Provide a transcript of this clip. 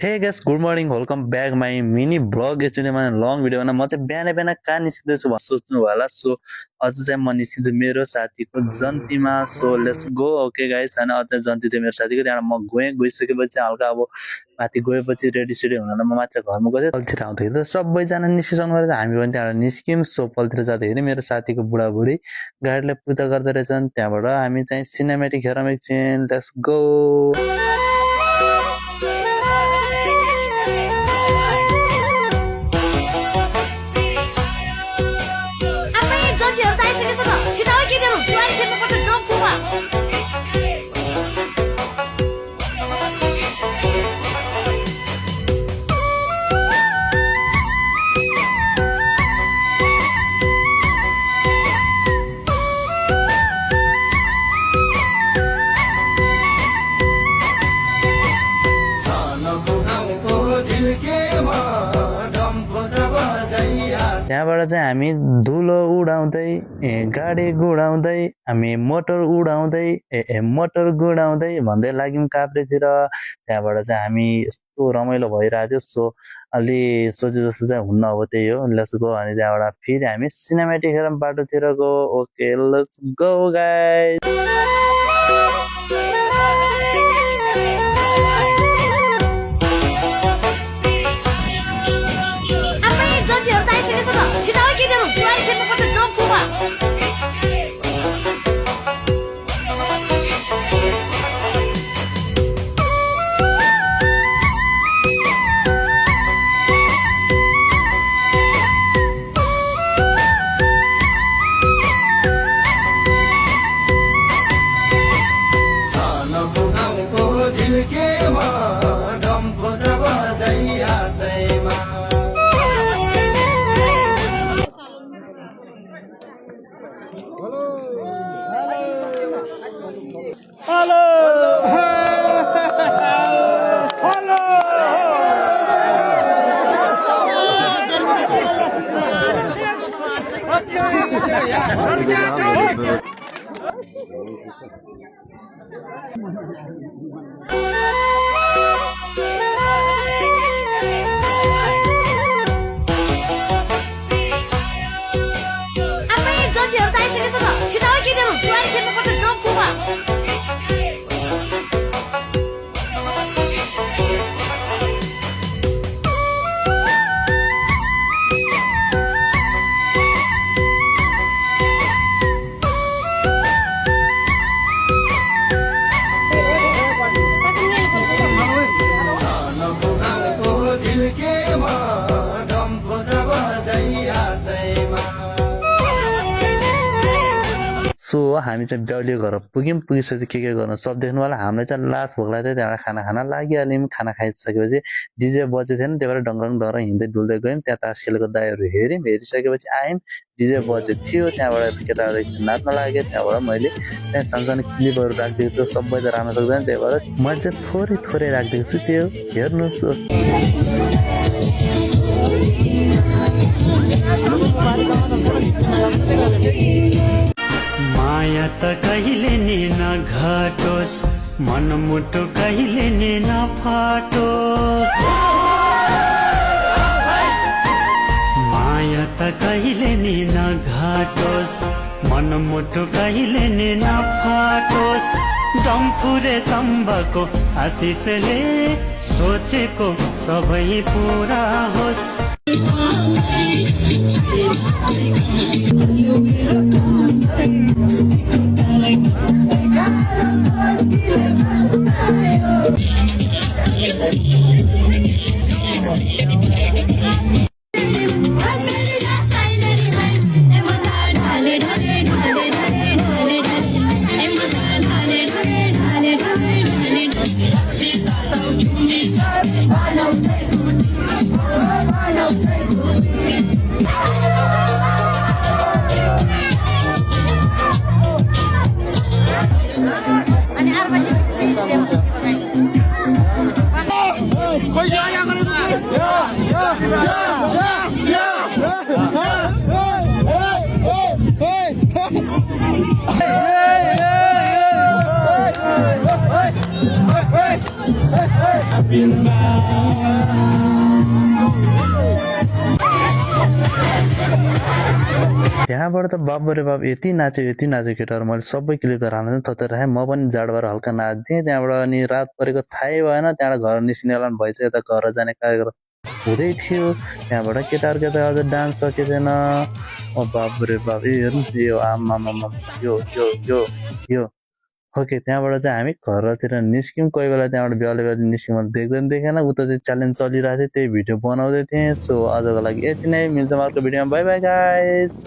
Hey guys good morning welcome back my mini blog एकचोटि long भिडियोमा म चाहिँ बिहान बिहान कहाँ निस्किँदैछु भनेर सोच्नु होला। सो अझ चाहिँ म निस्किन्छु मेरो साथीको जन्तीमा। So let's go. Okay guys होइन अझ जन्ती थियो मेरो साथीको, त्यहाँबाट म गइसकेपछि हल्का अब माथि गएपछि रेडी सेडी हुन म मात्र घरमा गएँ। पल्तिर आउँदाखेरि त सबैजना निस्किसक्नु रहेछ, हामी पनि त्यहाँबाट निस्क्यौँ। सो पल्तिर जाँदाखेरि मेरो साथीको बुढाबुढी गाडीलाई पूजा गर्दै रहेछन्, त्यहाँबाट हामी चाहिँ सिनेमेटिक हेरौँ एकछिन। Let's go. त्यहाँबाट चाहिँ हामी धुलो उडाउँदै गाडी गुडाउँदै हामी मोटर उडाउँदै मोटर गुडाउँदै भन्दै लाग्यौँ काभ्रेतिर। त्यहाँबाट चाहिँ हामी यस्तो रमाइलो भइरहेको थियो। सो अलि सोचे जस्तो चाहिँ हुन्न, अब त्यही हो। Let's go. अनि त्यहाँबाट फेरि हामी सिनेमेटिक हेरौँ बाटोतिर go. Okay let's go guys. So हामी चाहिँ बेहुली घर पुगिसकेपछि के गर्न सब देख्नु होला। हामीलाई चाहिँ लास्ट भोक लाग्थ्यो, त्यहाँबाट खाना लागिहाल्यौँ। खाना खाइसकेपछि डिजे बजेको थिएन, त्यही भएर डङ्गर हिँड्दै डुल्दै गयौँ। त्यहाँ तास खेलेको दाईहरू हेरिसकेपछि आयौँ। डिजे बजेको थियो, त्यहाँबाट केटाहरू नाच्न लाग्यो। त्यहाँबाट मैले त्यहाँ सानसानो क्लिपहरू राखिदिएको छु, सबै त राख्न सक्दैन, त्यही भएर मैले चाहिँ थोरै राखिदिएको छु। त्यो हेर्नुहोस्। माया त कहिले नि नघटोस्, मनमुटु कहिले नि नफाटोस्। माया त कहिले नि नघटोस्, मनमुटु कहिले नि नफाटोस्। डम्फुरे तम्बाको आशिषले सोचेको सबै पुरा होस्। त्यहाँबाट त बाप रे बाप यति नाच्यो केटाहरू मैले सबै क्लिप गरेर हाल्नु थचेर राखेँ म पनि जाडबाट हल्का नाच्दिएँ त्यहाँबाट अनि रात परेको थाहै भएन त्यहाँबाट घर निस्किने बेला पनि भइसक्यो यता घर जाने कार्यक्रम हुँदै थियो त्यहाँबाट केटाहरूको त अझ डान्स सकेको छैन बाप रे बाप हेर्नु यो आमामा यो यो यो यो ओके त्यहाँबाट चाहिँ हामी घरतिर निस्क्यौँ कोही बेला त्यहाँबाट बेला निस्क्यौँ देख्दैन देखेन उता चाहिँ च्यालेन्ज चलिरहेको थियो त्यही भिडियो बनाउँदै थिएँ सो आजको लागि यति नै मिल्छ अर्को भिडियोमा बाई बाई गाइस